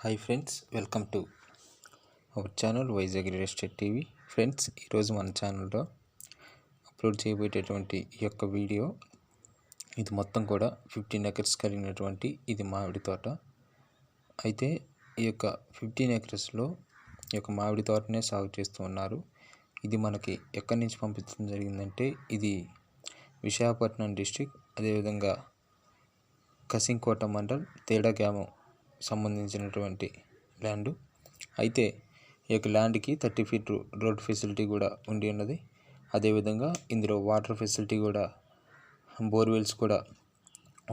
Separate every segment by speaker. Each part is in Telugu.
Speaker 1: Hi friends, welcome to our channel Vizag real estate TV. Friends, ఈరోజు మన ఛానల్లో అప్లోడ్ చేయబోయేటటువంటి ఈ యొక్క వీడియో, ఇది మొత్తం కూడా 15 ఎకర్స్ కలిగినటువంటి ఇది మామిడి తోట. అయితే ఈ యొక్క 15 ఎకర్స్లో ఈ యొక్క మామిడి తోటనే సాగు చేస్తూ ఉన్నారు. ఇది మనకి ఎక్కడి నుంచి పంపించడం జరిగిందంటే, ఇది విశాఖపట్నం డిస్టిక్, అదేవిధంగా కసింకోట మండల్, తేడా గ్రామం సంబంధించినటువంటి ల్యాండ్. అయితే ఈ యొక్క ల్యాండ్కి 30 ఫీట్ రోడ్ ఫెసిలిటీ కూడా ఉండి ఉన్నది. అదేవిధంగా ఇందులో వాటర్ ఫెసిలిటీ కూడా, బోర్వెల్స్ కూడా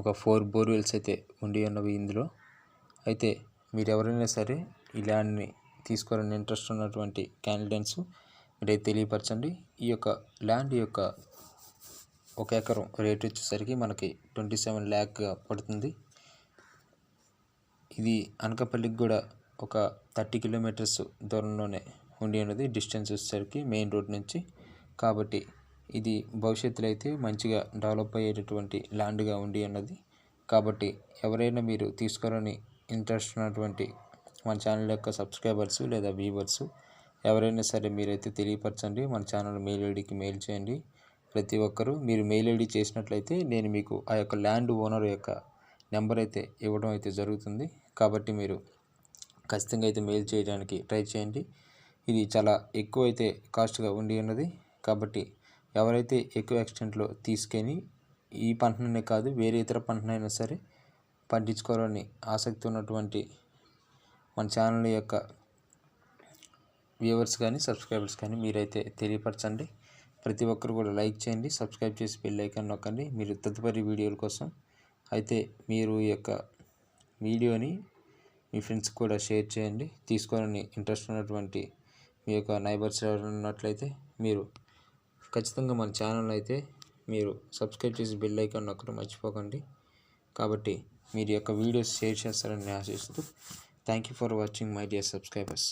Speaker 1: ఒక 4 బోర్వెల్స్ అయితే ఉండి ఉన్నవి ఇందులో. అయితే మీరు ఎవరైనా సరే ఈ ల్యాండ్ని తీసుకోవాలని ఇంట్రెస్ట్ ఉన్నటువంటి క్యాండిడేట్స్ మీరైతే తెలియపరచండి. ఈ యొక్క ల్యాండ్ యొక్క 1 ఎకరం రేట్ వచ్చేసరికి మనకి 27 lakh పడుతుంది. ఇది అనకాపల్లికి కూడా ఒక 30 కిలోమీటర్స్ దూరంలోనే ఉండి ఉన్నది, డిస్టెన్స్ వచ్చేసరికి మెయిన్ రోడ్ నుంచి. కాబట్టి ఇది భవిష్యత్తులో అయితే మంచిగా డెవలప్ అయ్యేటటువంటి ల్యాండ్గా ఉండి ఉన్నది. కాబట్టి ఎవరైనా మీరు తీసుకోవాలని ఇంట్రెస్ట్ ఉన్నటువంటి మన ఛానల్ యొక్క సబ్స్క్రైబర్స్ లేదా వ్యూవర్స్ ఎవరైనా సరే మీరైతే తెలియపరచండి. మన ఛానల్ మెయిల్ ఐడికి మెయిల్ చేయండి. ప్రతి ఒక్కరూ మీరు మెయిల్ ఐడి చేసినట్లయితే నేను మీకు ఆ యొక్క ల్యాండ్ ఓనర్ యొక్క నెంబర్ అయితే ఇవ్వడం అయితే జరుగుతుంది. కాబట్టి మీరు ఖచ్చితంగా అయితే మెయిల్ చేయడానికి ట్రై చేయండి. ఇది చాలా ఎక్కువ అయితే కాస్ట్గా ఉండి ఉన్నది. కాబట్టి ఎవరైతే ఎక్కువ ఎక్స్టెంట్లో తీసుకొని ఈ పంటనే కాదు వేరే ఇతర పంటనైనా సరే పండించుకోవాలని ఆసక్తి ఉన్నటువంటి మన ఛానల్ యొక్క వ్యూవర్స్ కానీ సబ్స్క్రైబర్స్ కానీ మీరైతే తెలియపరచండి. ప్రతి ఒక్కరు కూడా లైక్ చేయండి, సబ్స్క్రైబ్ చేసి బెల్ ఐకాన్ నొక్కండి మీరు తదుపరి వీడియోల కోసం. అయితే మీరు ఈ యొక్క వీడియోని మీ ఫ్రెండ్స్ కూడా షేర్ చేయండి. తీసుకోవాలని ఇంట్రెస్ట్ ఉన్నటువంటి మీ యొక్క నైబర్స్ ఎవరైనా ఉన్నట్లయితే మీరు ఖచ్చితంగా మన ఛానల్ అయితే మీరు సబ్స్క్రైబ్ చేసి బెల్ ఐకాన్ నొక్కడం మర్చిపోకండి. కాబట్టి మీరు యొక్క వీడియోస్ షేర్ చేస్తారని ఆశిస్తూ thank you for watching my dear subscribers.